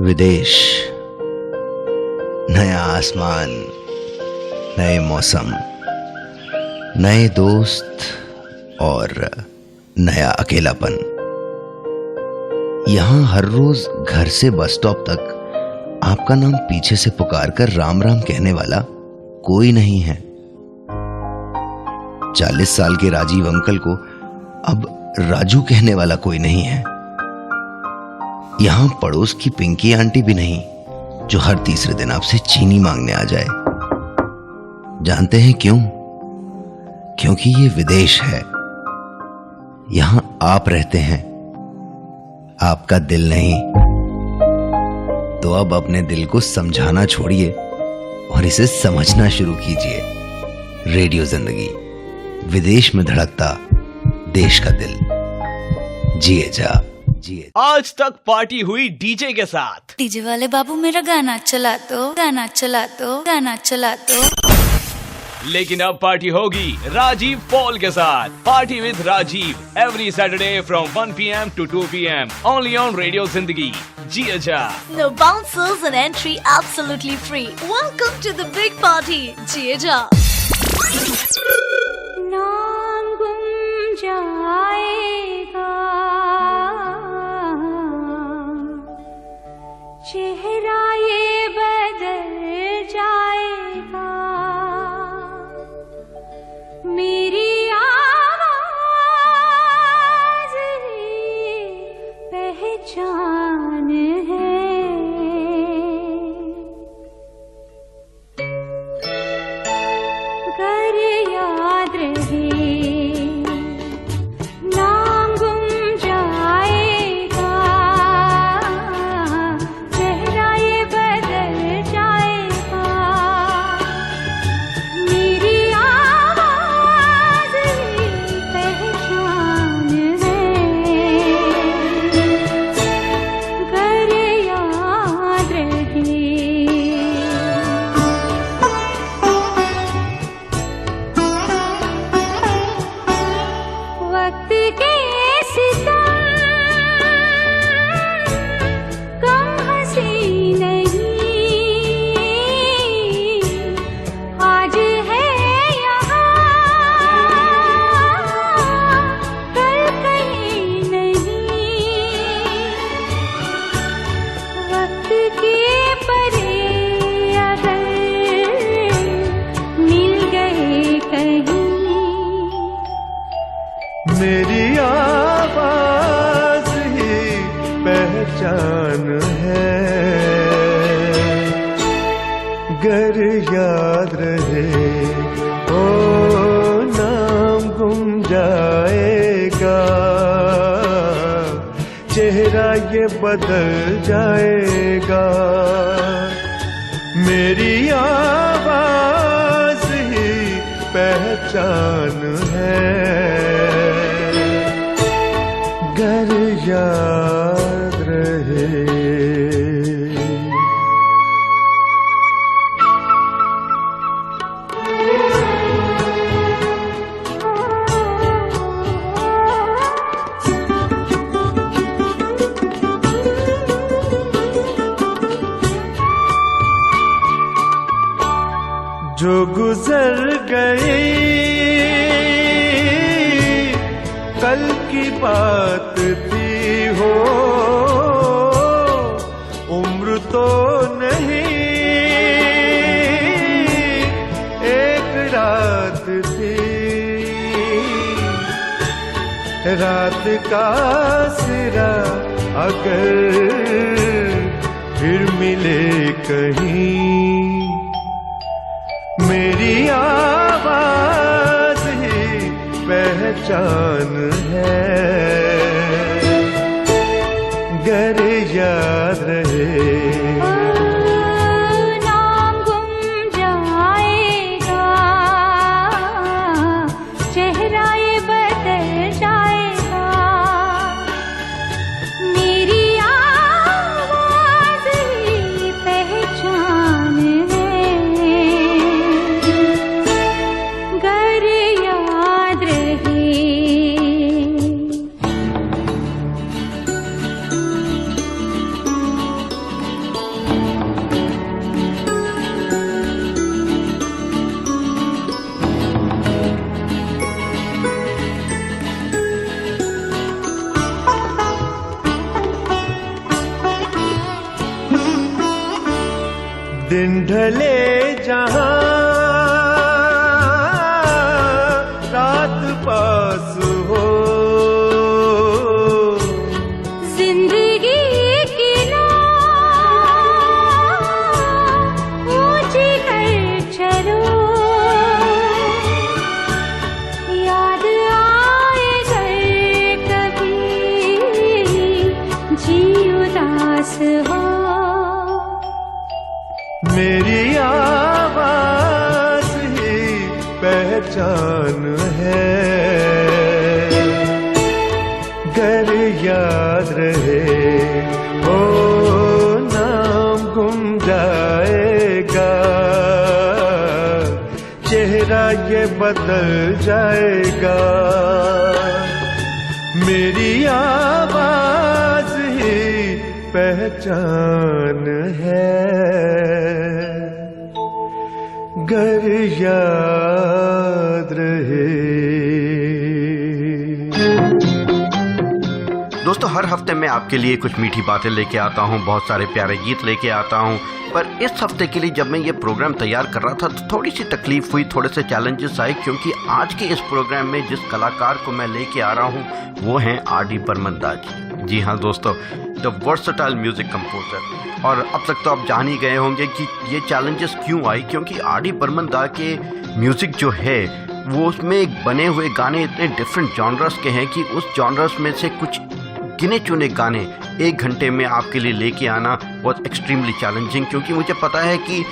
विदेश, नया आसमान, नए मौसम, नए दोस्त और नया अकेलापन। यहां हर रोज घर से बस स्टॉप तक आपका नाम पीछे से पुकार कर राम राम कहने वाला कोई नहीं है। 40 साल के राजीव अंकल को अब राजू कहने वाला कोई नहीं है। यहां पड़ोस की पिंकी आंटी भी नहीं जो हर तीसरे दिन आपसे चीनी मांगने आ जाए। जानते हैं क्यों? क्योंकि ये विदेश है। यहां आप रहते हैं, आपका दिल नहीं। तो अब अपने दिल को समझाना छोड़िए और इसे समझना शुरू कीजिए। रेडियो जिंदगी, विदेश में धड़कता देश का दिल। जिए जा, जिए। आज तक पार्टी हुई डीजे के साथ। डीजे वाले बाबू मेरा गाना चला दो, गाना चला दो, गाना चला दो। लेकिन अब पार्टी होगी राजीव पॉल के साथ। Party with Rajiv every Saturday from 1 PM to 2 PM only on radio Zindagi. जिए जा। No bouncers and entry absolutely free. Welcome to the big party. जिए जा। नाम गुम जाएगा, चेहरा ये बदल जाएगा, मेरी आवाज़ ही पहचान है। कर याद रहे, नाम गुम जाएगा, चेहरा ये बदल जाएगा, मेरी आवाज़ ही पहचान है। कर याद रहे। वक्त के सितम कम हंसी नहीं, आज है यहाँ कल कहीं नहीं। वक्त के परे अगर मिल गए कहीं, मेरी आवाज ही पहचान है। गर याद रहे, ओ नाम गुम जाएगा, चेहरा ये बदल जाएगा, मेरी आवाज ही पहचान है। गर याद रहे। जो गुजर गए कल की बात थी हो, उम्र तो नहीं एक रात थी, रात का सिरा अगर फिर मिले कहीं, मेरी आवाज ही पहचान है। गर याद रहे, नाम गुम जाएगा, चेहरा ये बदल जाएगा, मेरी आवाज़ ही पहचान है। गर याद रहे। दिन ढले जहां रात पास हो, जिंदगी की नाव ऊंची कर चलो, याद आए घर कभी जी उदास हो। मेरी आवाज ही पहचान है, गर याद रहे ओ नाम गुम जाएगा, चेहरा ये बदल जाएगा। मेरी आवाज ही पहचान है, गर याद रहे। दोस्तों, हर हफ्ते मैं आपके लिए कुछ मीठी बातें लेके आता हूँ, बहुत सारे प्यारे गीत लेके आता हूँ। पर इस हफ्ते के लिए जब मैं ये प्रोग्राम तैयार कर रहा था तो थोड़ी सी तकलीफ हुई, थोड़े से चैलेंजेस आए, क्योंकि आज के इस प्रोग्राम में जिस कलाकार को मैं लेके आ रहा हूँ वो हैं R.D. बर्मन दा जी। जी हाँ दोस्तों, द वर्सेटाइल म्यूजिक कंपोजर। और अब तक तो आप जान ही गए होंगे कि ये चैलेंजेस क्यों आई, क्योंकि R.D. बर्मन दा के म्यूजिक जो है वो उसमें बने हुए गाने इतने डिफरेंट जॉनर्स के हैं कि उस जॉनर्स में से कुछ गिने चुने गाने 1 घंटे में आपके लिए लेके आना बहुत एक्सट्रीमली चैलेंजिंग, क्योंकि मुझे पता है कि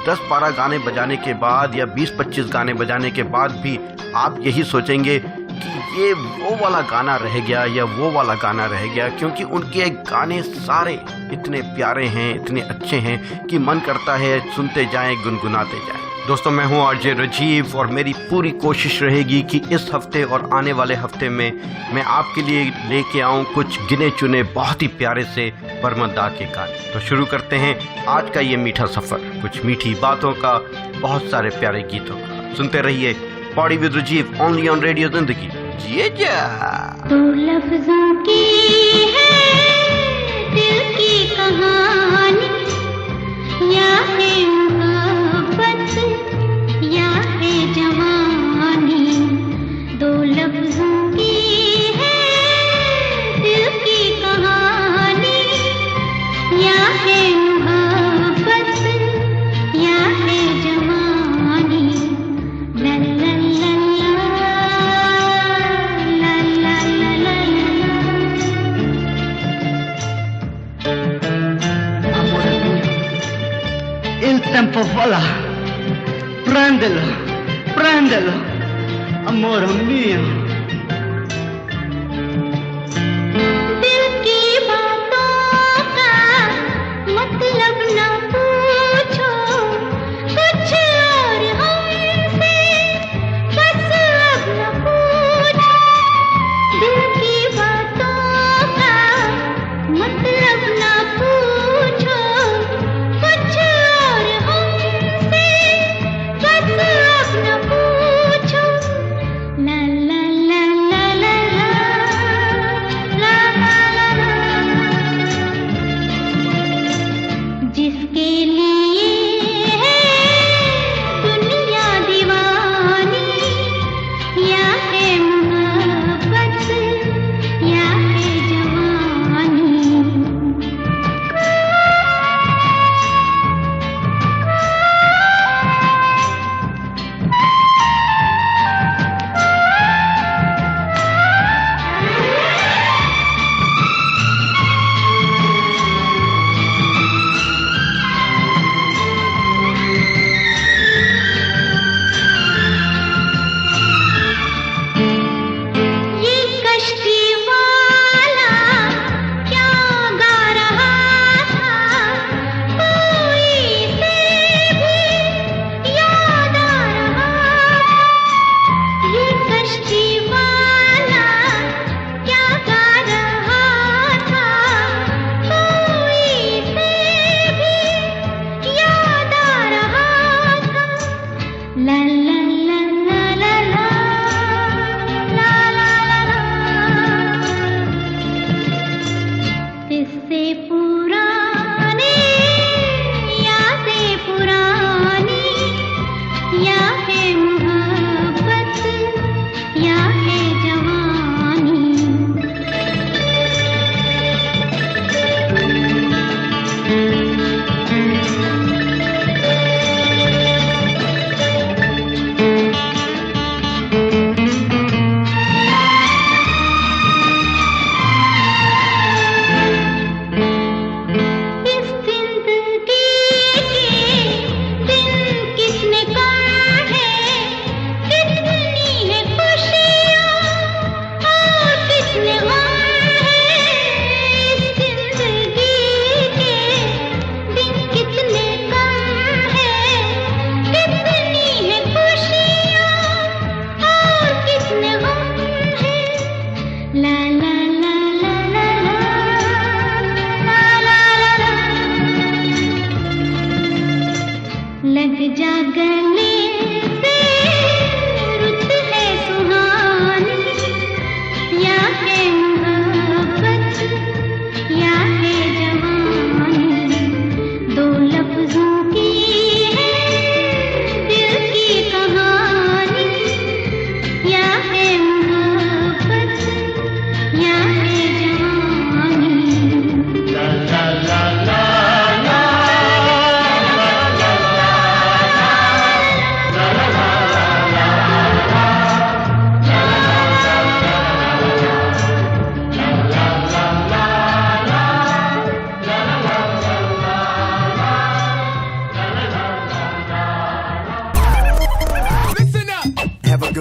10-12 गाने बजाने के बाद या 20-25 गाने बजाने के बाद भी आप यही सोचेंगे कि ये वो वाला गाना रह गया या वो वाला गाना रह गया, क्योंकि उनके गाने सारे इतने प्यारे हैं, इतने अच्छे हैं कि मन करता है सुनते जाएं, गुनगुनाते जाएं। दोस्तों, मैं हूं आरजे राजीव और मेरी पूरी कोशिश रहेगी कि इस हफ्ते और आने वाले हफ्ते में मैं आपके लिए लेके आऊं कुछ गिने चुने बहुत ही प्यारे से बर्मन दा के गाने। तो शुरू करते हैं आज का ये मीठा सफर, कुछ मीठी बातों का, बहुत सारे प्यारे गीतों का। सुनते रहिए party with Rajiv, only on radio Zindagi. जिए जा तो लफ्जों की है दिल की कहानी, या है मोहब्बत या है जवानी। 2 लफ्जों की है दिल की कहानी, या है मोहब्बत या है जवानी। ला ला ला Il tempo vola, prendelo, prendelo, amore mio. दिल की बातों का मतलब न पूछो, कुछ और हमसे बस अब न पूछो। दिल की बातों का मतलब न पूछो, कुछ और हमसे बस अब न पूछो। ला ला ला ला ला ला ला ला ला। जिसके लिए है दुनिया दीवानी, या है मोहब्बत या है जवानी। ये कश्ती वाला क्या गा रहा था, कोई से भी याद आ रहा था। ये कश्ती वाला क्या गा रहा था, कोई से भी याद आ रहा था। ला ला ला ला ला ला ला ला ला। किससे पुराने यादें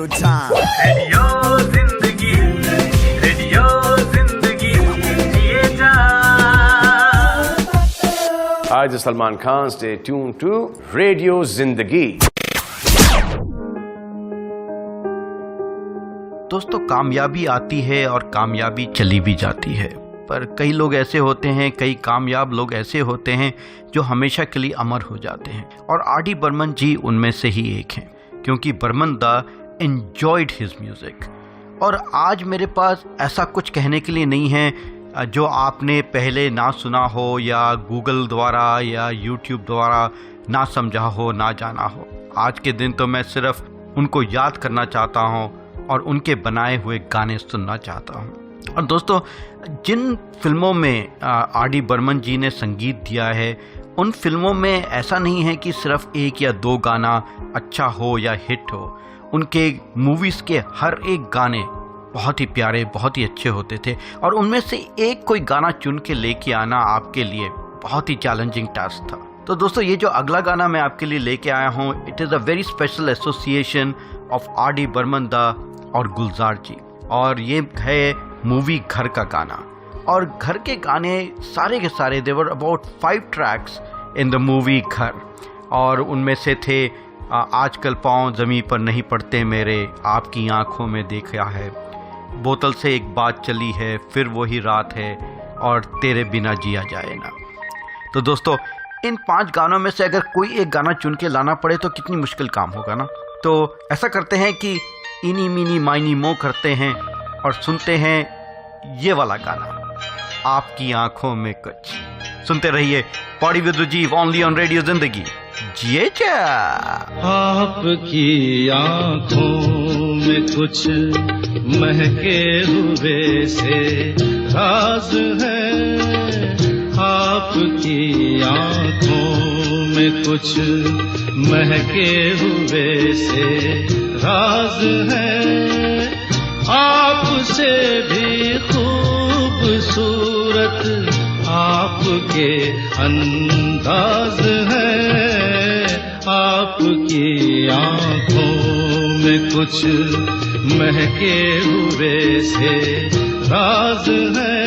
good time. रेडियो जिंदगी जिए जा। Hi, this is Salman Khan. Stay tuned to Radio Zindagi. दोस्तों, कामयाबी आती है और कामयाबी चली भी जाती है, पर कई लोग ऐसे होते हैं, कई कामयाब लोग ऐसे होते हैं जो हमेशा के लिए अमर हो जाते हैं, और आर डी बर्मन जी उनमें से ही एक हैं, क्योंकि बर्मन दा एंजॉयड हिज म्यूज़िक। और आज मेरे पास ऐसा कुछ कहने के लिए नहीं है जो आपने पहले ना सुना हो, या गूगल द्वारा या यूट्यूब द्वारा ना समझा हो, ना जाना हो। आज के दिन तो मैं सिर्फ उनको याद करना चाहता हूँ और उनके बनाए हुए गाने सुनना चाहता हूँ। और दोस्तों, जिन फिल्मों में आर डी बर्मन जी ने संगीत दिया है, उन फिल्मों में ऐसा नहीं है कि सिर्फ एक या दो गाना अच्छा हो या हिट हो। उनके मूवीज़ के हर एक गाने बहुत ही प्यारे, बहुत ही अच्छे होते थे, और उनमें से एक कोई गाना चुन के लेके आना आपके लिए बहुत ही चैलेंजिंग टास्क था। तो दोस्तों, ये जो अगला गाना मैं आपके लिए लेके आया हूँ, it is a very special association of R D Burman da और गुलजार जी, और ये है मूवी घर का गाना। और घर के गाने सारे के सारे there are about 5 tracks in the movie Ghar, और उनमें से थे आजकल पाँव ज़मीं पर नहीं पड़ते मेरे, आपकी आंखों में देखा है, बोतल से एक बात चली है, फिर वही रात है, और तेरे बिना जिया जाए ना। तो दोस्तों, इन 5 गानों में से अगर कोई एक गाना चुन के लाना पड़े तो कितनी मुश्किल काम होगा ना। तो ऐसा करते हैं कि इनी मिनी माइनी मो करते हैं और सुनते हैं ये वाला गाना, आपकी आंखों में कुछ। सुनते रहिए party with Rajiv, only on radio Zindagi. जिए जा। आपकी आंखों में कुछ महके हुए से राज है, आपकी आंखों में कुछ महके हुए से राज है, आपसे भी खूबसूरत आपके अंदाज है, आपकी आंखों में कुछ महके हुए से राज है।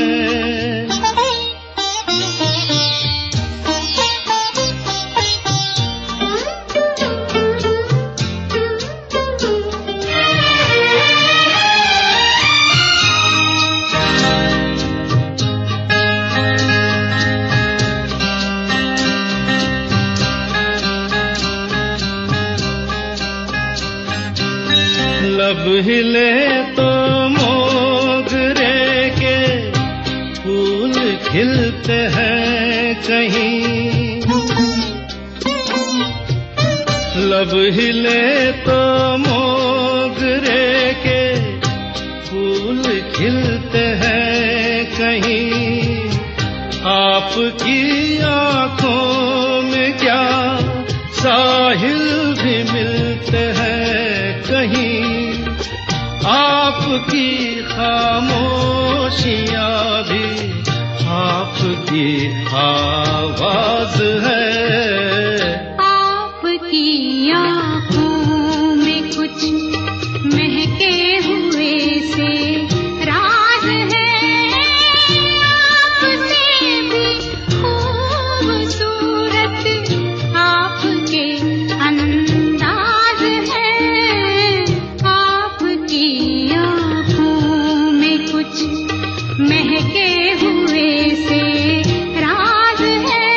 लब हिले तो मोगरे के फूल खिलते हैं कहीं, लब हिले तो मोगरे के फूल खिलते हैं कहीं, आपकी आंखों में क्या साहिल भी मिलते हैं कहीं, आपकी खामोशियाँ भी आपकी आवाज है, आपकी आँखों में कुछ महके हुए से राज है, आपसे भी खूबसूरत आपके अंदाज है, आपकी आँखों में कुछ महके हुए से राज है।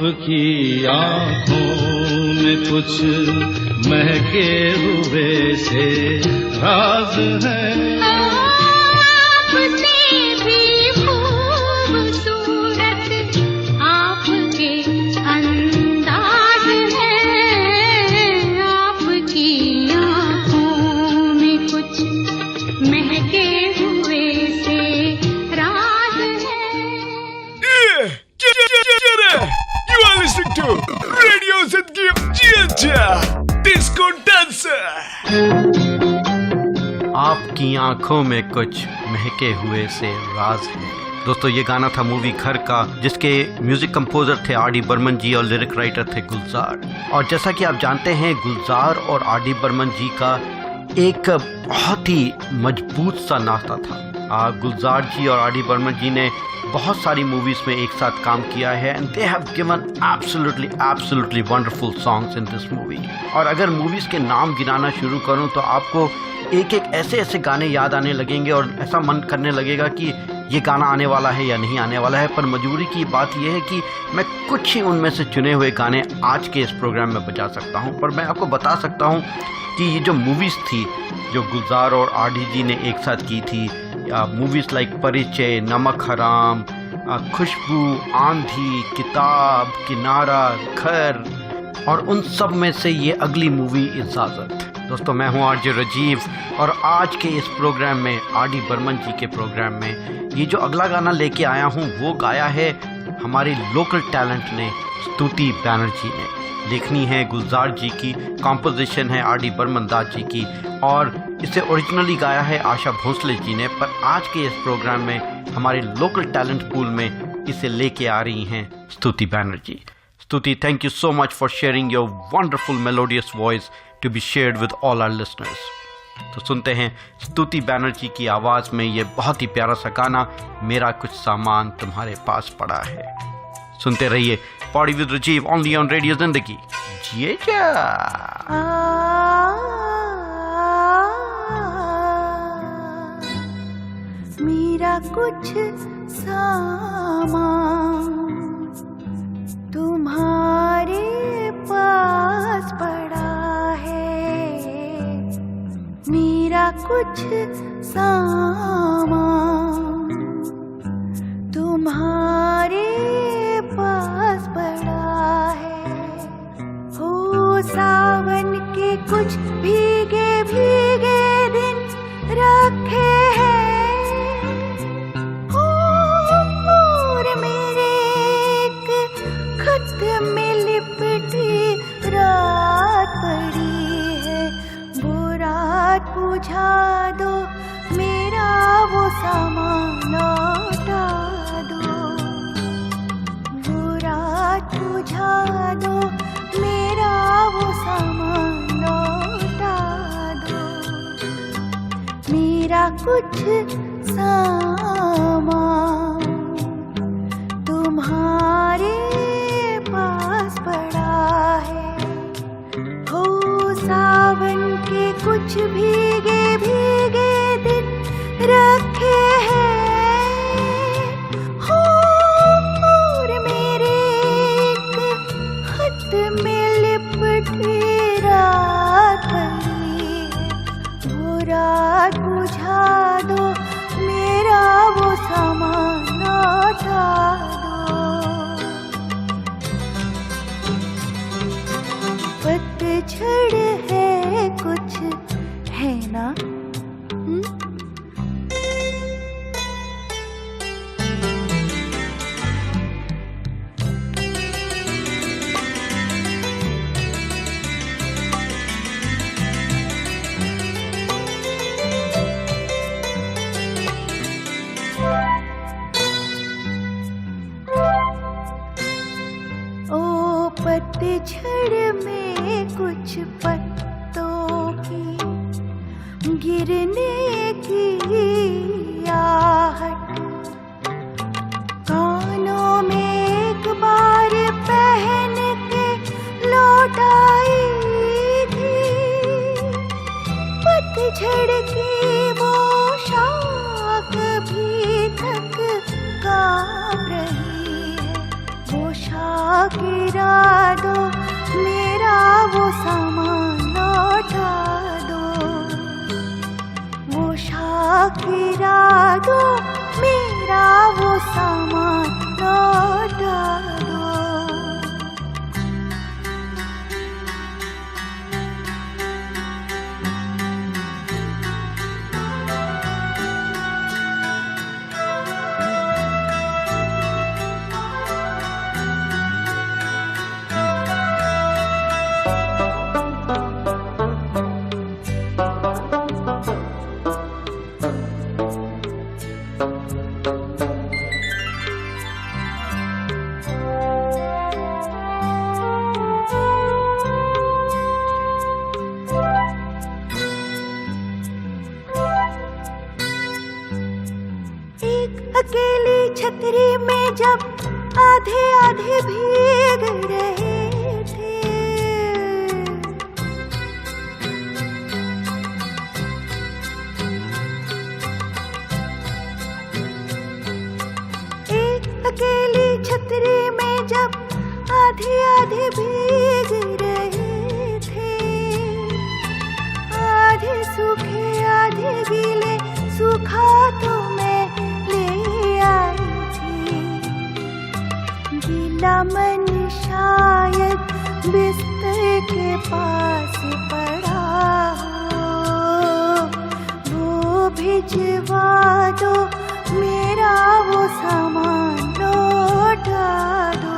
आपकी आंखों में कुछ महके हुए से राज है। आपसे भी खूबसूरत आपके अंदाज है, आपकी आंखों में कुछ महके हुए से राज है। You are listening to Radio Zindagi Disco Dancer. आपकी आंखों में कुछ महके हुए से राज है। दोस्तों ये गाना था मूवी घर का, जिसके म्यूजिक कंपोजर थे आर.डी. बर्मन जी और लिरिक राइटर थे गुलजार। और जैसा कि आप जानते हैं गुलजार और आर.डी. बर्मन जी का एक बहुत ही मजबूत सा नाता था। गुलजार जी और आर.डी. बर्मन जी ने बहुत सारी मूवीज में एक साथ काम किया है and they have given absolutely wonderful songs in this movie. और अगर मूवीज के नाम गिनाना शुरू करूं तो आपको एक एक ऐसे गाने याद आने लगेंगे और ऐसा मन करने लगेगा कि ये गाना आने वाला है या नहीं आने वाला है। पर मजबूरी की बात यह है कि मैं कुछ ही उनमें से चुने हुए गाने आज के इस प्रोग्राम में बजा सकता हूं। पर मैं आपको बता सकता हूं कि ये जो मूवीज़ थी जो गुलजार और आर.डी. जी ने एक साथ की थी, मूवीज़ लाइक परिचय, नमक हराम, खुशबू, आंधी, किताब, किनारा, घर, और उन सब में से ये अगली मूवी इजाज़त। दोस्तों मैं हूँ आरजे राजीव और आज के इस प्रोग्राम में आर.डी. बर्मन जी के प्रोग्राम में ये जो अगला गाना लेके आया हूँ वो गाया है हमारे लोकल टैलेंट ने, स्तुति बैनर्जी ने। लिखनी है गुलजार जी की, कॉम्पोजिशन है आर.डी. बर्मन दास जी की और इसे ओरिजिनली गाया है आशा भोसले जी ने। पर आज के इस प्रोग्राम में हमारे लोकल टैलेंट पूल में इसे लेके आ रही हैं Stuti Banerjee. Stuti, thank you so much for sharing your wonderful melodious voice to be shared with all our listeners. तो सुनते हैं स्तुति बैनर्जी की आवाज़ में ये बहुत ही प्यारा सा गाना, मेरा कुछ सामान तुम्हारे पास पड़ा है। सुनते रहिए party with Rajiv only on radio Zindagi. जिए जा। मेरा कुछ सामान तुम्हारे पास पड़ा है, मेरा कुछ सामान तुम्हारे पास पड़ा है। हो सावन के कुछ भीगे भीगे दिन रखे हैं, और मेरे एक खत में लिपटी रात पड़ी है। वो रात बुझा दो, मेरा वो सामान लौटा दो। वो रात बुझा दो, मेरा वो सामान लौटा दो। मेरा कुछ सामान तुम्हारे पास पड़ा है। हो सावन के कुछ भीगे भीगे दिन रखे हैं, हो और मेरे एक खत में लिपटी रात पड़ी है। वो रात बुझा दो, मेरा वो सामान लौटा दो। पतझड़ है कुछ है ना, गिरा दो, मेरा वो सामान लौटा दो, वो शाकिरा दो, मेरा वो सामान लौटा दो। अकेली छतरी में जब आधे आधे भीग रहे थे, एक अकेली छतरी में जब आधे आधे भीग रहे थे, आधे सूखे आधे गीले, सूखा तो मैं आई थी, गीला मन शायद बिस्तर के पास पड़ा हो, वो भिजवा दो, मेरा वो सामान लौटा दो।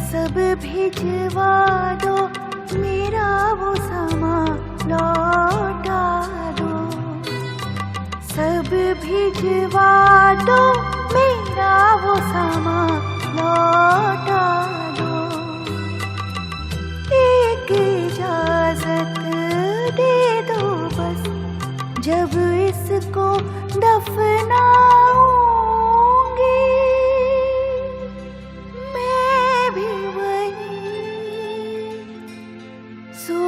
सब भिजवा दो, मेरा वो सामान लौटा दो, सब भिजवा दो, मेरा वो सामान लौटा दो। एक इजाजत दे दो बस, जब इसको दफनाऊंगी, मैं भी वहीं सो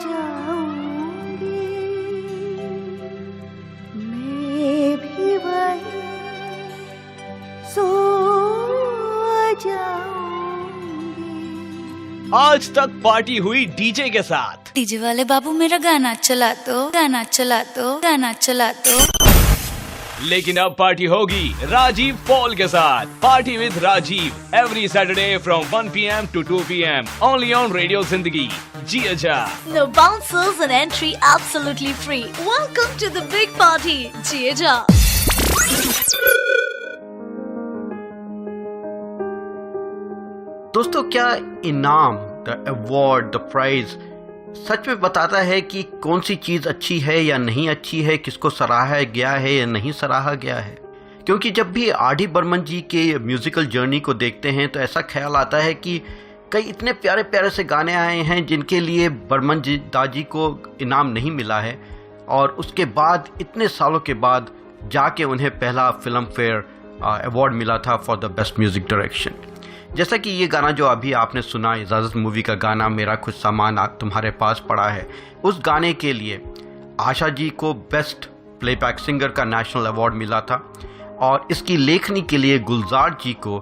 जाऊंगी, मैं भी वहीं सो जाऊंगी। आज तक पार्टी हुई डीजे के साथ। डीजे वाले बाबू मेरा गाना चला दो, गाना चला दो, गाना चला दो। लेकिन अब पार्टी होगी राजीव पॉल के साथ। Party with Rajiv every Saturday from 1 PM to 2 PM only on radio Zindagi. जी अच्छा। No bouncers and entry absolutely free. Welcome to the big party. जी अच्छा। दोस्तों, क्या इनाम, द अवार्ड, द प्राइज सच में बताता है कि कौन सी चीज़ अच्छी है या नहीं अच्छी है, किसको सराहा गया है या नहीं सराहा गया है? क्योंकि जब भी R.D. बर्मन जी के म्यूज़िकल जर्नी को देखते हैं तो ऐसा ख्याल आता है कि कई इतने प्यारे प्यारे से गाने आए हैं जिनके लिए बर्मन जी दाजी को इनाम नहीं मिला है, और उसके बाद इतने सालों के बाद जाके उन्हें पहला फिल्म फेयर अवार्ड मिला था for the best music direction. जैसा कि ये गाना जो अभी आपने सुना, इजाज़त मूवी का गाना, मेरा कुछ सामान तुम्हारे पास पड़ा है, उस गाने के लिए आशा जी को बेस्ट प्लेबैक सिंगर का नेशनल अवार्ड मिला था, और इसकी लेखनी के लिए गुलजार जी को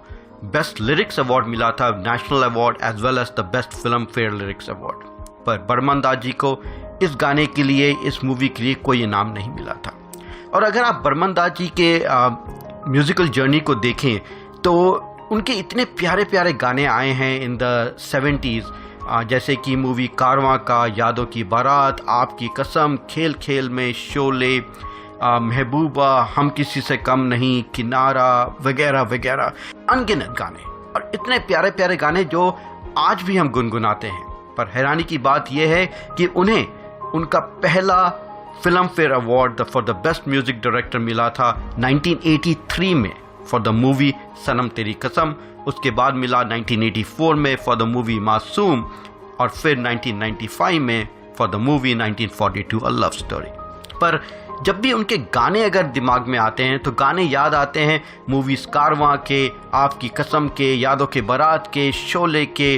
बेस्ट लिरिक्स अवार्ड मिला था, national award as well as the best Filmfare lyrics award. पर बर्मन दास जी को इस गाने के लिए, इस मूवी के लिए कोई इनाम नहीं मिला था। और अगर आप बर्मन दास जी के म्यूज़िकल जर्नी को देखें तो उनके इतने प्यारे प्यारे गाने आए हैं इन द 70s, जैसे कि मूवी कारवां का, यादों की बारात, आपकी कसम, खेल खेल में, शोले, महबूबा, हम किसी से कम नहीं, किनारा वगैरह वगैरह, अनगिनत गाने और इतने प्यारे प्यारे गाने जो आज भी हम गुनगुनाते हैं। पर हैरानी की बात यह है कि उन्हें उनका पहला film fair award for the best music director मिला था 1983 में फॉर द मूवी सनम तेरी कसम। उसके बाद मिला 1984 में फॉर द मूवी मासूम और फिर 1995 में for the movie 1942 a love story. पर जब भी उनके गाने अगर दिमाग में आते हैं तो गाने याद आते हैं मूवीज कारवां के, आपकी कसम के, यादों के बारात के, शोले के,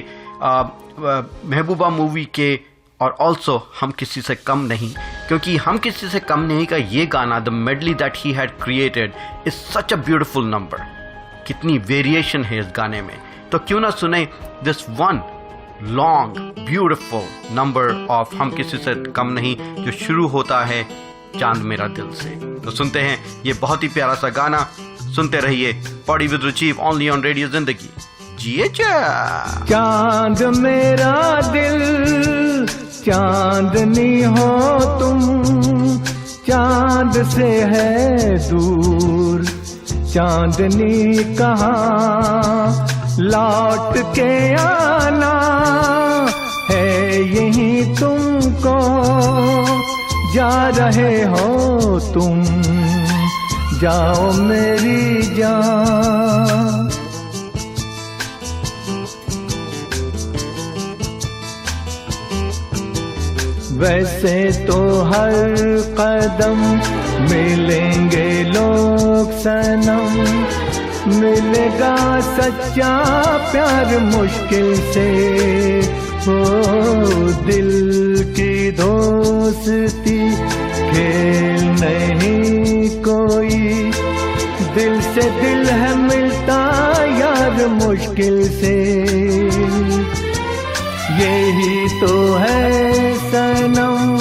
महबूबा मूवी के और ऑल्सो हम किसी से कम नहीं, क्योंकि हम किसी से कम नहीं का ये गाना, the medley that he had created, is such a beautiful number. कितनी वेरिएशन है इस गाने में, तो क्यों ना सुने this one long beautiful number of हम किसी से कम नहीं, जो शुरू होता है चांद मेरा दिल से। तो सुनते हैं ये बहुत ही प्यारा सा गाना। सुनते रहिए party with Ruchi only on radio Zindagi. जिए चांद मेरा दिल, चांदनी हो तुम, चांद से है दूर, चांदनी कहाँ लौट के आना है, यहीं तुमको जा रहे हो तुम, जाओ मेरी जान। वैसे तो हर कदम मिलेंगे लोग सनम, मिलेगा सच्चा प्यार मुश्किल से, हो दिल की दोस्ती खेल नहीं कोई, दिल से दिल है मिलता यार मुश्किल से, यही तो है सनम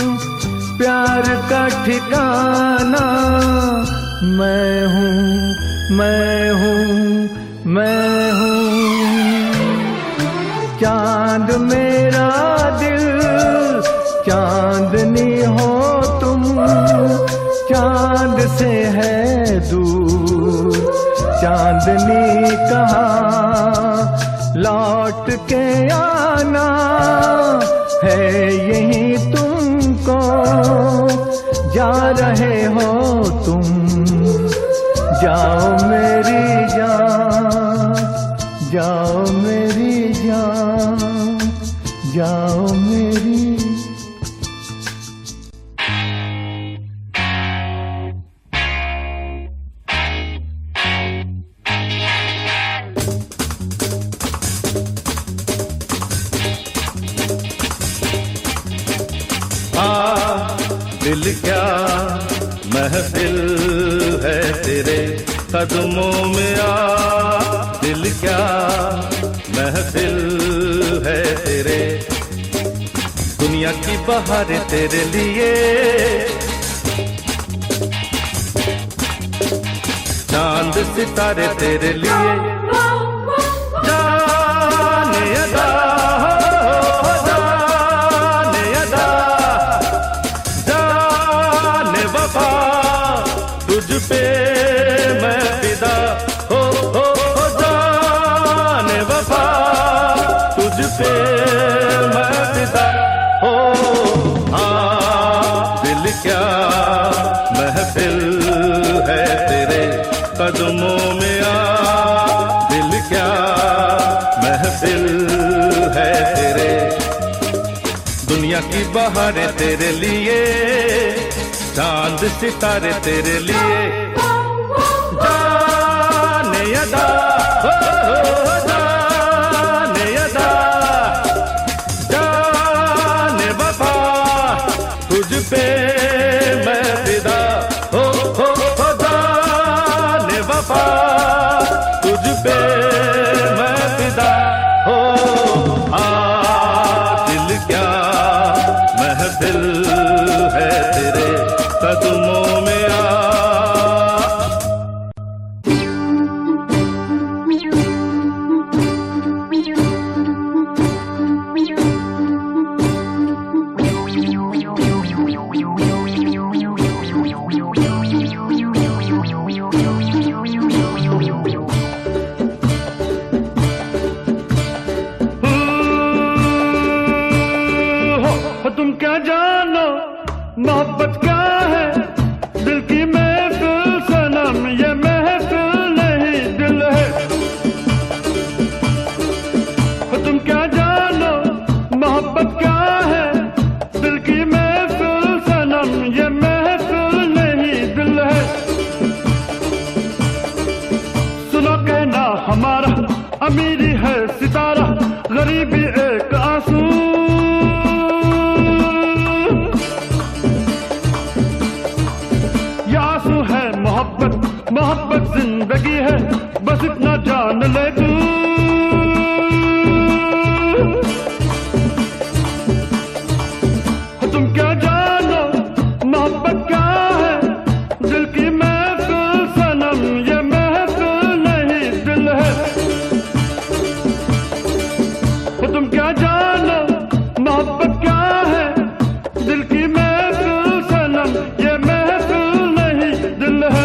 प्यार का ठिकाना। मैं हूँ, मैं हूँ, मैं हूँ चांद मेरा दिल, चांदनी हो तुम, चांद से है दूर, चांदनी कहाँ लौट के आना है, यहीं तुमको जा रहे हो तुम, जाओ मेरी जान, जाओ मेरी जान, जाओ मेरी। दिल क्या महफिल है तेरे कदमों में, आ दिल क्या महफिल है तेरे, दुनिया की बहारें तेरे लिए, चांद सितारे तेरे लिए, जाने अदा तुझ पे मैं फिदा, हो जाने वफा, तुझ पे मैं फिदा, हो हाँ दिल क्या महफिल है तेरे कदमों में, आ दिल क्या महफिल है तेरे, दुनिया की बहारें तेरे लिए, चांद सितारे तेरे लिए, जाने अदा, जाने अदा, जाने वफा, तुझ पे मैं फिदा, हो जाने वफा, तुझ पे मैं फिदा, हो दिल क्या महफिल है तेरे कदमों में, आ मोहब्बत मोहब्बत जिंदगी है, बस इतना जान ले तू। तुम क्या जानो मोहब्बत क्या है, दिल की महफिल सनम, ये महफिल नहीं दिल है। तुम क्या जानो मोहब्बत क्या है, दिल की महफिल सनम, ये महफिल नहीं दिल है।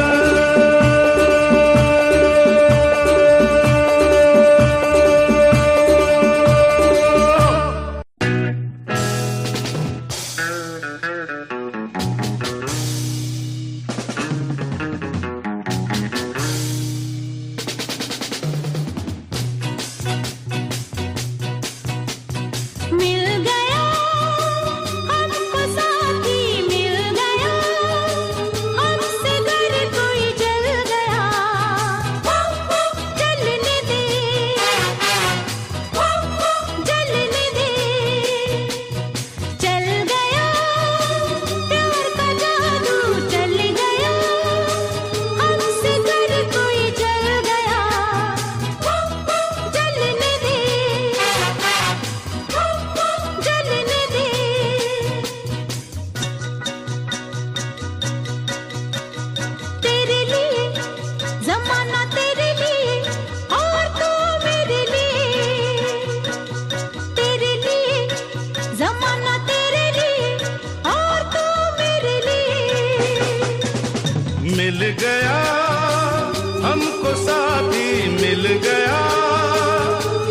मिल गया हमको साथी, मिल गया हमसे घर कोई जल गया। जलने दे, जलने दे। चल गया प्यार का जादू, चल गया हमसे घर कोई जल गया। जलने दे, जलने दे। तेरे लिए जमाना, तेरे लिए और तू मेरे लिए। तेरे लिए जमाना, तेरे लिए और तू मेरे लिए। मिल गया हमको साथी, मिल गया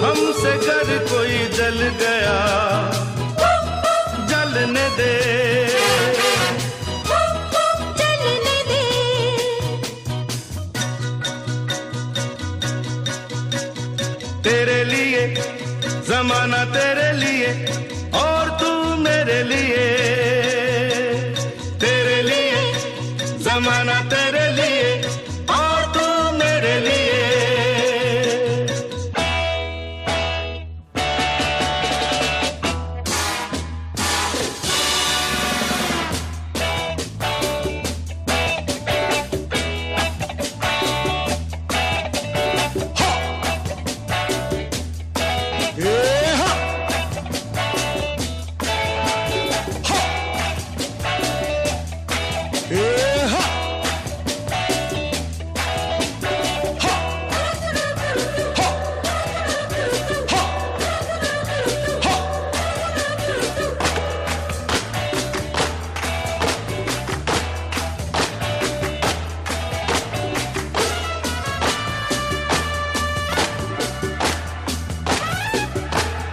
हमसे घर कोई जल गया। जलने दे, जलने दे। तेरे लिए जमाना, तेरे लिए और तू मेरे लिए। तेरे लिए जमाना, तेरे लिए और तू मेरे लिए।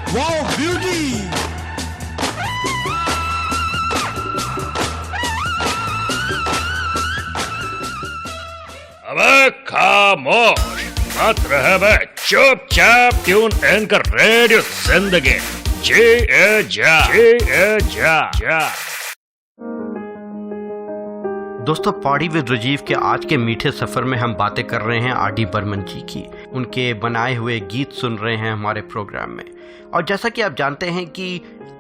Wow beauty. अबे खामोश मत रह बे, चुपचाप ट्यून इन कर रेडियो जिंदगी। जी ए जा, जी ए जा, जा। दोस्तों, पॉडी विद राजीव के आज के मीठे सफर में हम बातें कर रहे हैं आर डी बर्मन जी की। उनके बनाए हुए गीत सुन रहे हैं हमारे प्रोग्राम में। और जैसा कि आप जानते हैं कि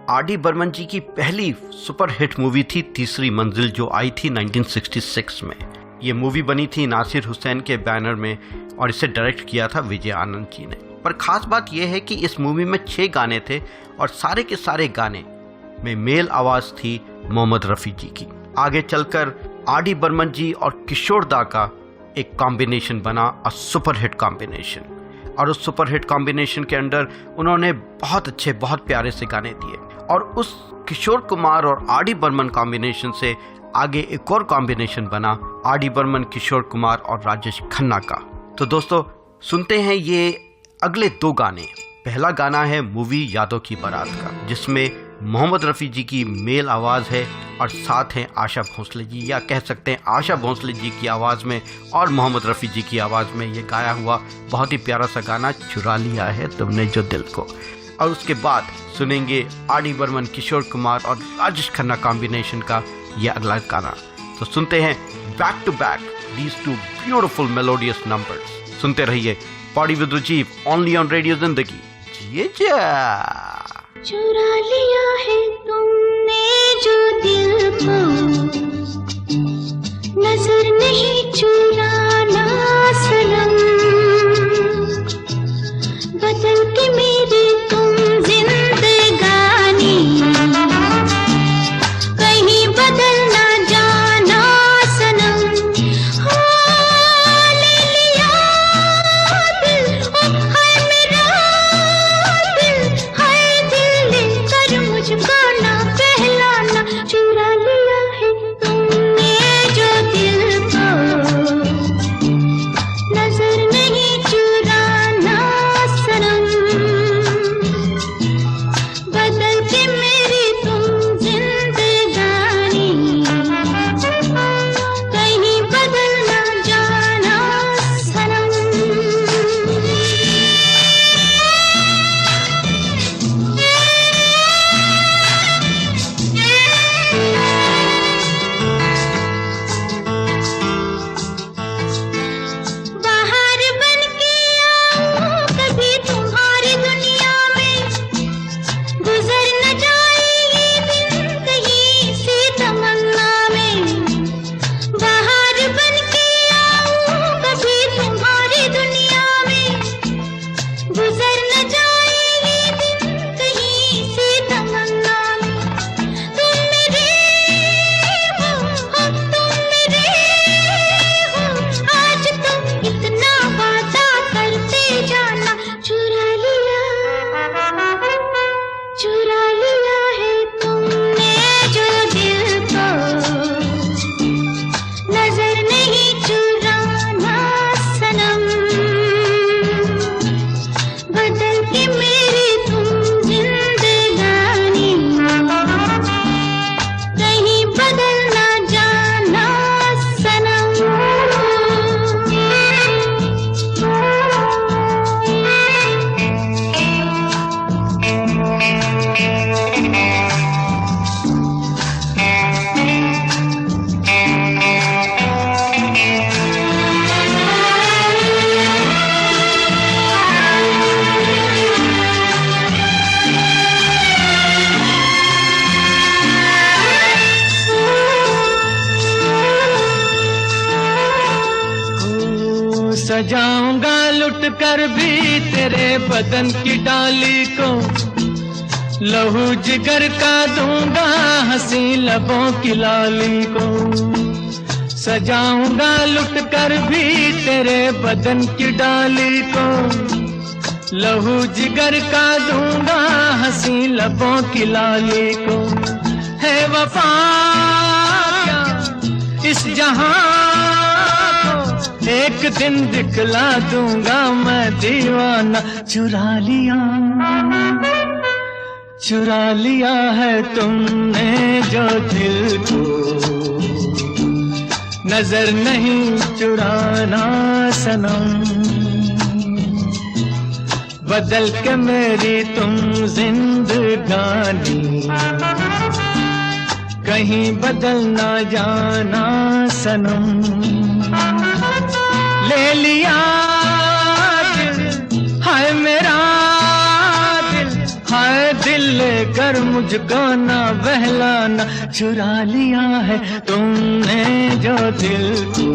आर डी बर्मन जी की पहली सुपर हिट मूवी थी तीसरी मंजिल, जो आई थी 1966 में। ये मूवी बनी थी नासिर हुसैन के बैनर में और इसे डायरेक्ट किया था विजय आनंद जी ने। पर खास बात यह है कि इस मूवी में 6 गाने थे और सारे के सारे गाने में मेल आवाज़ थी मोहम्मद रफ़ी जी की। आगे चलकर आर डी बर्मन जी और किशोर दा का एक कॉम्बिनेशन बना, अ सुपर हिट कॉम्बिनेशन। और उस सुपर हिट कॉम्बिनेशन के अंदर उन्होंने बहुत अच्छे, बहुत प्यारे से गाने दिए। और उस किशोर कुमार और आर डी बर्मन कॉम्बिनेशन से आगे एक और कॉम्बिनेशन बना आर डी बर्मन, किशोर कुमार और राजेश खन्ना का। तो दोस्तों सुनते हैं ये अगले 2 गाने। पहला गाना है मूवी यादों की बारात का, जिसमें मोहम्मद रफ़ी जी की मेल आवाज़ है और साथ हैं आशा भोसले जी, या कह सकते हैं आशा भोसले जी की आवाज़ में और मोहम्मद रफ़ी जी की आवाज़ में ये गाया हुआ बहुत ही प्यारा सा गाना, चुरा लिया है तुमने जो दिल को। और उसके बाद सुनेंगे आर डी बर्मन, किशोर कुमार और राजेश खन्ना कॉम्बिनेशन का ये अगला गाना। तो सुनते हैं back to back these 2 beautiful melodious numbers. सुनते रहिए Poddy with Rajiv, only on radio Zindagi. जिए जा। चुरा लिया है तुमने जो दिल को, नजर नहीं छू सजाऊंगा लुट कर भी तेरे बदन की डाली को, लहू जिगर का दूंगा हंसी लबों की लाली को। सजाऊंगा लुट कर भी तेरे बदन की डाली को, लहू जिगर का दूंगा हंसी लबों की लाली को। है वफा क्या इस जहां को, एक दिन दिखला दूंगा मैं दीवाना। चुरा लिया है तुमने जो दिल को, नजर नहीं चुराना सनम। बदल के मेरी तुम जिंदगानी, कहीं बदल ना जाना सनम। ले लिया दिल, हाय मेरा दिल, हाय दिल लेकर मुझको ना बहलाना। चुरा लिया है तुमने जो दिल को,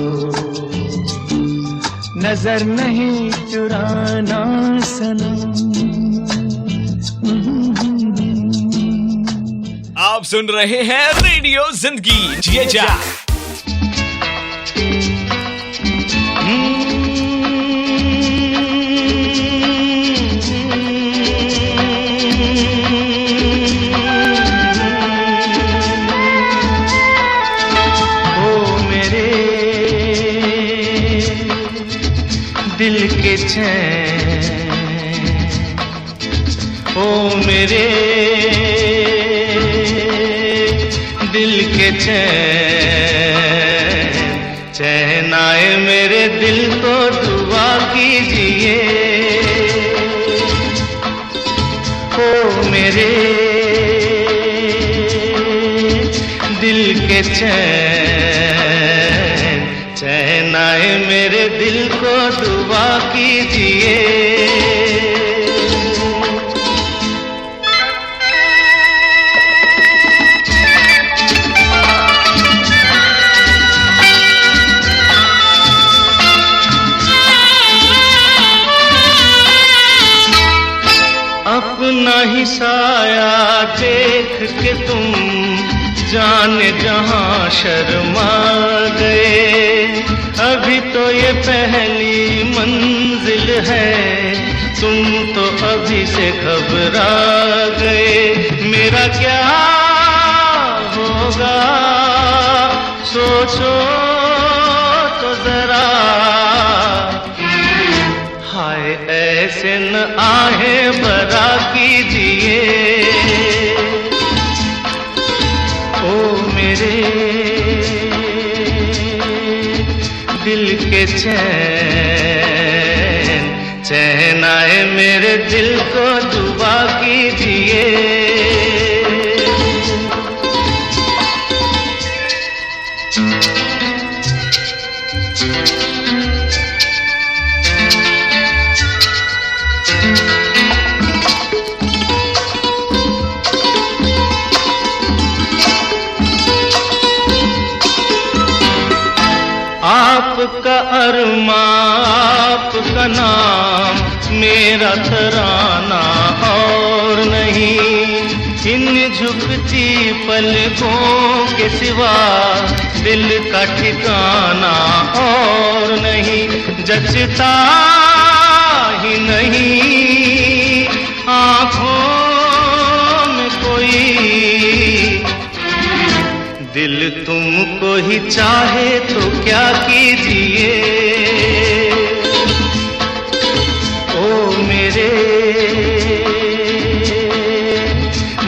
नजर नहीं चुराना सनम। आप सुन रहे हैं रेडियो जिंदगी, जिए जा। दिल के चैन, ओ मेरे दिल के चैन, चैन आए मेरे दिल को दुआ कीजिए। ओ मेरे दिल के चैन, चैन आए मेरे दिल को दुआ कीजिए। अपना ही साया देख के तुम जाने जहां शर्मा गए। अभी तो ये पहली मंजिल है, तुम तो अभी से घबरा गए। मेरा क्या होगा सोचो तो जरा, हाय ऐसे न आहे बरा कीजिए। ओ मेरे दिल के चैन, चैन आए मेरे दिल को दुआ कीजिए। आपका अरमा, आपका नाम, मेरा तराना और नहीं। इन झुकती पलकों के सिवा दिल का ठिकाना और नहीं। जचता ही नहीं आँखों में कोई, दिल तुमको ही चाहे तो क्या कीजिए। ओ मेरे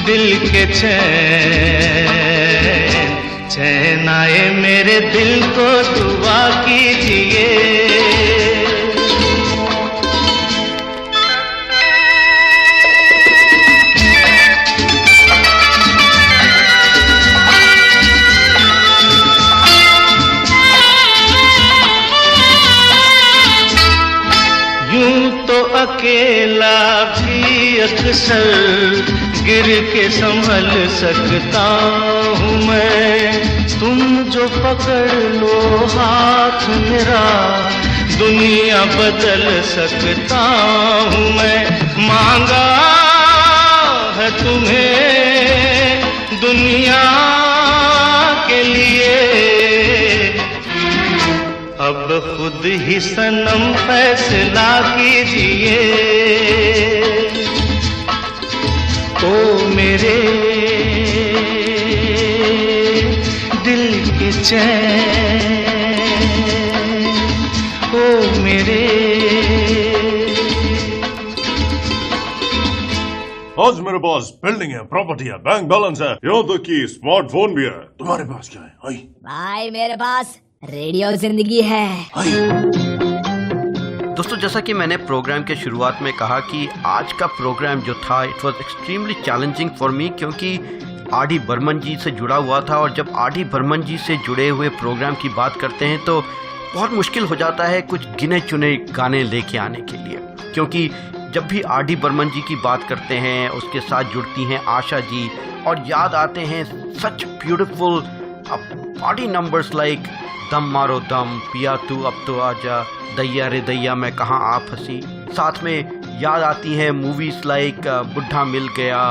दिल के चैन, चैन आए मेरे दिल को दुआ कीजिए। अकेला भी अक्सर गिर के संभल सकता हूँ मैं। तुम जो पकड़ लो हाथ मेरा, दुनिया बदल सकता हूँ मैं। मांगा है तुम्हें दुनिया के लिए, अब खुद ही सनम फैसला कीजिए। ओ मेरे दिल के चैन, ओ मेरे। आज मेरे पास बिल्डिंग है, प्रॉपर्टी है, बैंक बैलेंस है, यहाँ तक कि स्मार्टफोन भी है। तुम्हारे पास क्या है? आई भाई मेरे पास रेडियो जिंदगी है। दोस्तों, जैसा कि मैंने प्रोग्राम के शुरुआत में कहा कि आज का प्रोग्राम जो था it was extremely challenging for me, क्योंकि आर.डी. बर्मन जी से जुड़ा हुआ था। और जब आर.डी. बर्मन जी से जुड़े हुए प्रोग्राम की बात करते हैं तो बहुत मुश्किल हो जाता है कुछ गिने चुने गाने लेके आने के लिए, क्योंकि जब भी आर.डी. बर्मन जी की बात करते हैं उसके साथ जुड़ती हैं आशा जी, और याद आते हैं such beautiful party numbers like दम मारो दम, पिया तू अब तो आजा, दैया रे दैया मैं कहाँ आप हंसी। साथ में याद आती हैं मूवीज़ लाइक बुढ़ा मिल गया,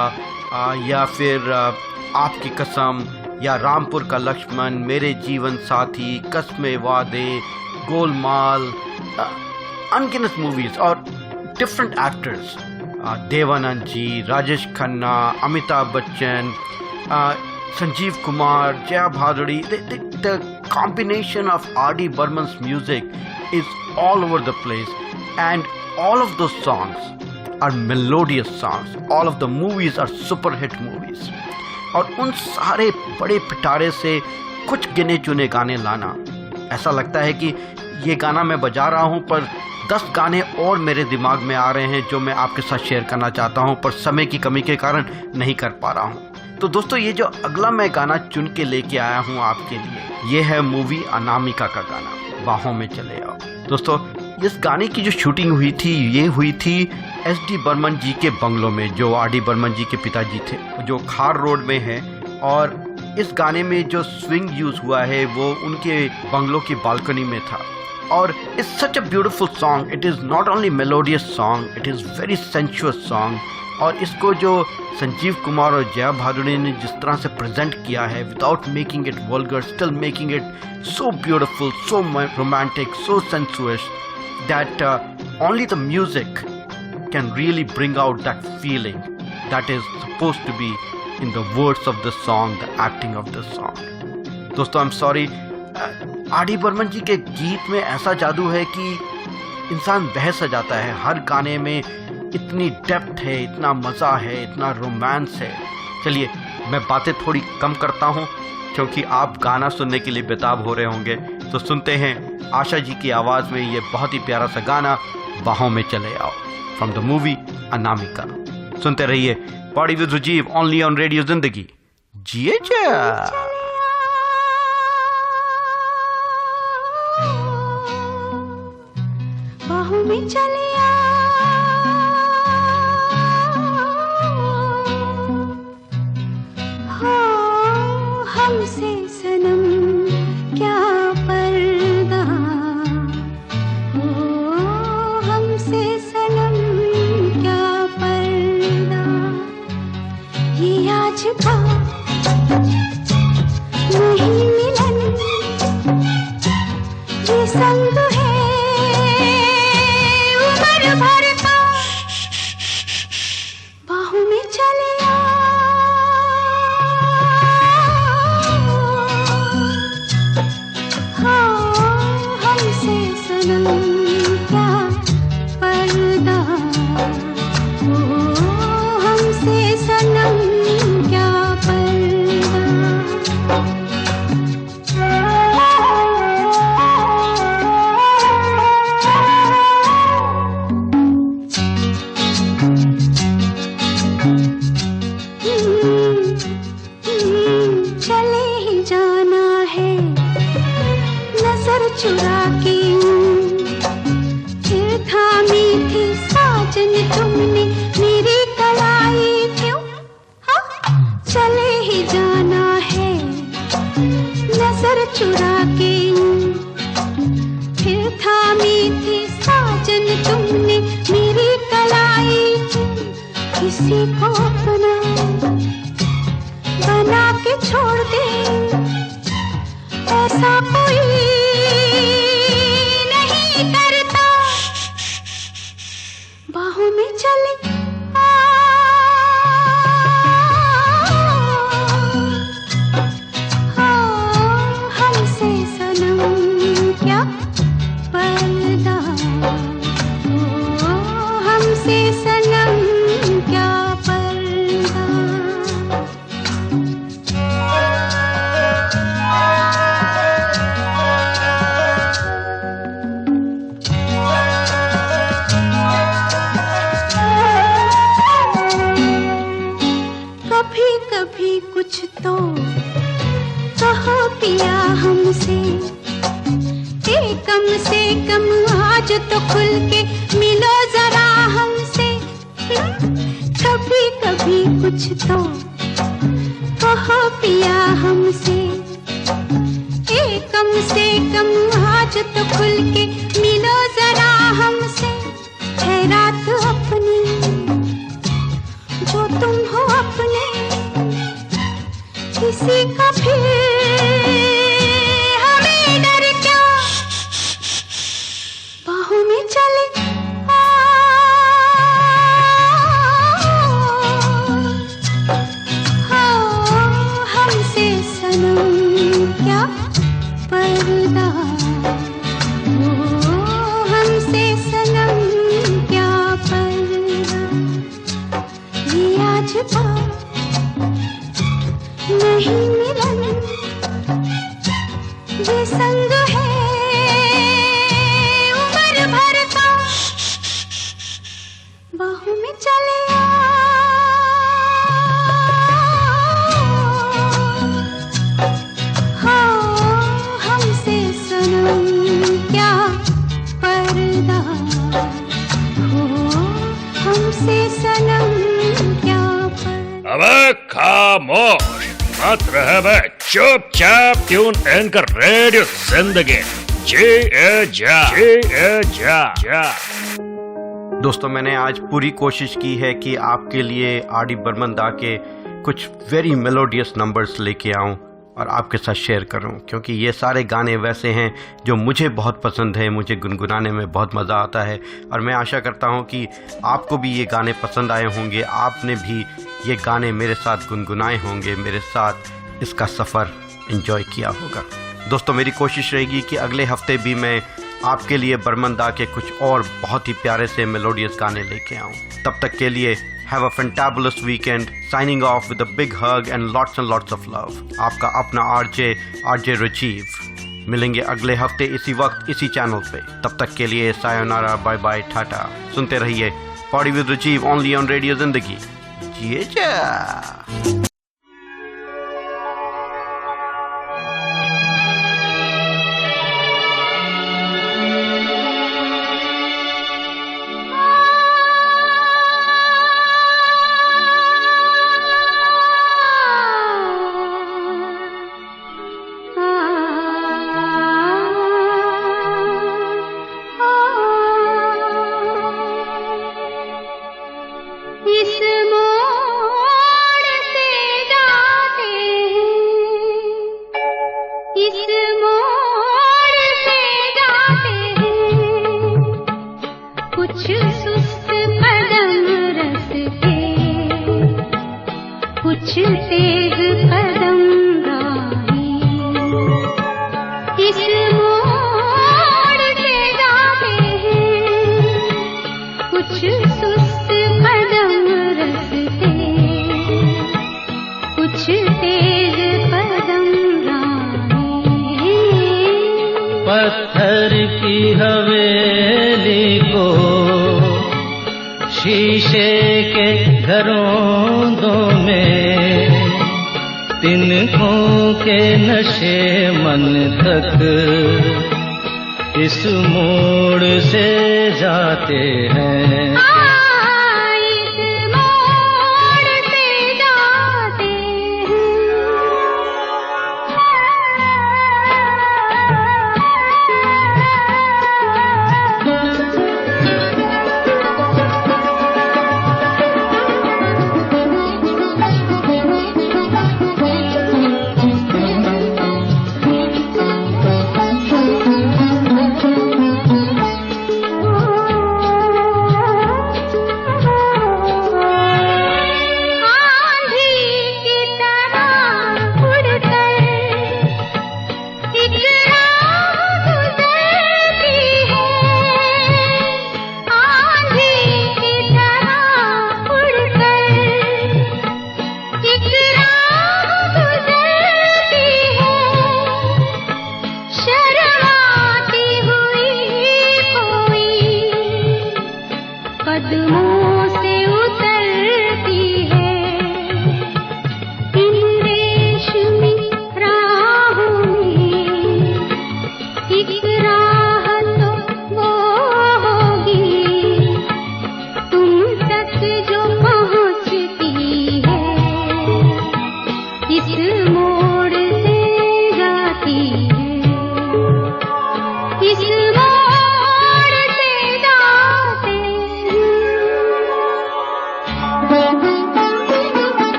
या फिर आपकी कसम, या रामपुर का लक्ष्मण, मेरे जीवन साथी, कस्मे वादे, गोलमाल, अनगिनत मूवीज़ और different actors, Dev Anand ji, Rajesh Khanna, Amitabh Bachchan, Sanjeev Kumar, Jaya Bhaduri. The combination of R.D. Burman's music is all over the place, and all of those songs are melodious songs. All of the movies are super hit movies. और उन सारे बड़े पिटारे से कुछ गिने चुने गाने लाना, ऐसा लगता है कि ये गाना मैं बजा रहा हूँ पर 10 गाने और मेरे दिमाग में आ रहे हैं जो मैं आपके साथ शेयर करना चाहता हूँ, पर समय की कमी के कारण नहीं कर पा रहा हूँ। तो दोस्तों, ये जो अगला मैं गाना चुन के लेके आया हूँ आपके लिए, ये है मूवी अनामिका का गाना, बाहों में चले आओ। दोस्तों, इस गाने की जो शूटिंग हुई थी ये हुई थी एस.डी. बर्मन जी के बंगलों में, जो आर.डी. बर्मन जी के पिताजी थे, जो खार रोड में है। और इस गाने में जो स्विंग यूज हुआ है वो उनके बंगलों की बालकनी में था। और it's such a beautiful song. It is not only melodious song, it is very sensuous song. और इसको जो संजीव कुमार और जया भादुड़ी ने जिस तरह से प्रेजेंट किया है, without making it vulgar, still making it so beautiful, so romantic, so sensuous, that only the music can really bring out that feeling that is supposed to be in the words of the song, the acting of the song. दोस्तों, I'm sorry, RD. Burman जी के गीत में ऐसा जादू है कि इंसान बहस सा जाता है। हर गाने में इतनी डेप्थ है, इतना मज़ा है, इतना रोमांस है। चलिए, मैं बातें थोड़ी कम करता हूँ क्योंकि आप गाना सुनने के लिए बेताब हो रहे होंगे। तो सुनते हैं आशा जी की आवाज़ में ये बहुत ही प्यारा सा गाना, बाहों में चले आओ, फ्रॉम द मूवी अनामिका। सुनते रहिए party with Rajiv, only on radio Zindagi. जिए जा। बाहों में चले आओ, हमसे सनम क्या पर्दा, हो हमसे सनम क्या पर्दा। ये आज का नहीं मिलन, ये संग है उम्र भर का। बाहों में चले हमसे सनम क्या पर्दा, हो हमसे सनम क्या पर्दा। चले ही जाना है नजर चुरा के, फिर थामी थी साजन तुमने मेरी कलाई क्यों। हाँ, चले ही जाना है नजर चुरा के, फिर थामी थी साजन तुमने मेरी कलाई, किसी को अपना बना के छोड़ दे, ऐसा कोई नहीं करता। बाहों में चले हमसे सनम क्या पर्दा, हमसे सनम क्या पर्दा। कभी कभी कुछ तो कहो पिया हमसे, कम से कम आज तो खुल के मिलो जरा हमसे। कभी कभी कुछ तो कहो पिया हमसे, कम से कम आज तो खुल के मिलो जरा हमसे। है रात अपनी जो तुम हो अपने, किसी का फिर हमें डर क्या। बाहों में चले हमसे सनम क्या पर्दा, हमसे सनम क्या पर्दा। ये आज नहीं मिलन, ये संग है उम्र भर का। बाहों में चले हमसे सनम क्या पर्दा, हमसे सनम क्या पर्दा। अबे खामोश मत रह बे, चुपचाप ट्यून इन कर रेडियो जिंदगी। जा। दोस्तों, मैंने आज पूरी कोशिश की है कि आपके लिए आर.डी. बर्मन दा के कुछ वेरी मेलोडियस नंबर्स लेके आऊं और आपके साथ शेयर करूं, क्योंकि ये सारे गाने वैसे हैं जो मुझे बहुत पसंद है, मुझे गुनगुनाने में बहुत मज़ा आता है। और मैं आशा करता हूं कि आपको भी ये गाने पसंद आए होंगे, आपने भी ये गाने मेरे साथ गुनगुनाए होंगे, मेरे साथ इसका सफ़र एंजॉय किया होगा। दोस्तों, मेरी कोशिश रहेगी कि अगले हफ्ते भी मैं आपके लिए बर्मन दा के कुछ और बहुत ही प्यारे से मेलोडियस गाने लेके आऊँ। तब तक के लिए have a fantabulous weekend, signing off with a big hug and lots of love. आपका अपना आरजे रजीव। मिलेंगे अगले हफ्ते इसी वक्त इसी चैनल पे। तब तक के लिए सायोनारा, बाय बाय, टाटा। सुनते रहिए party with Rajiv only on radio Zindagi. जिए जा। पत्थर की हवेली को शीशे के घरों में तिनकों के नशे मन तक इस मोड़ से जाते हैं।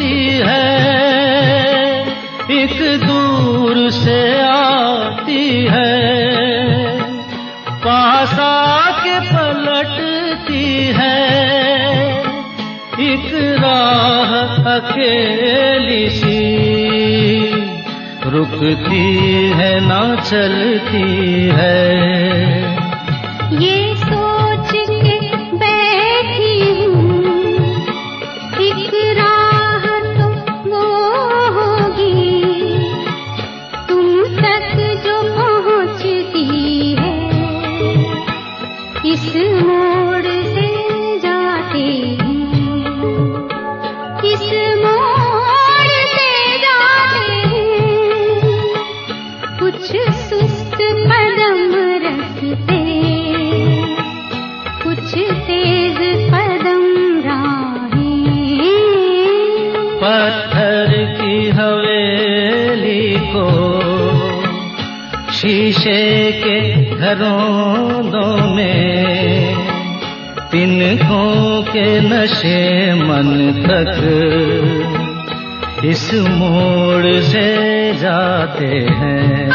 चलती है, एक दूर से आती है, पास आके पलटती है, एक राह अकेली सी, रुकती है ना चलती है। ये सोच के बैठी हूँ, एक राह तो वो होगी, तुम तक जो पहुँचती है, इस मोड़ से जाते हैं, इस मोड़ से जाते हैं, कुछ सुस्त कदम रखते, कुछ तेज कदम राहें। पत्थर की हवेली को शीशे के घरों में, तिनकों के नशे मन तक, इस मोड़ से जाते हैं।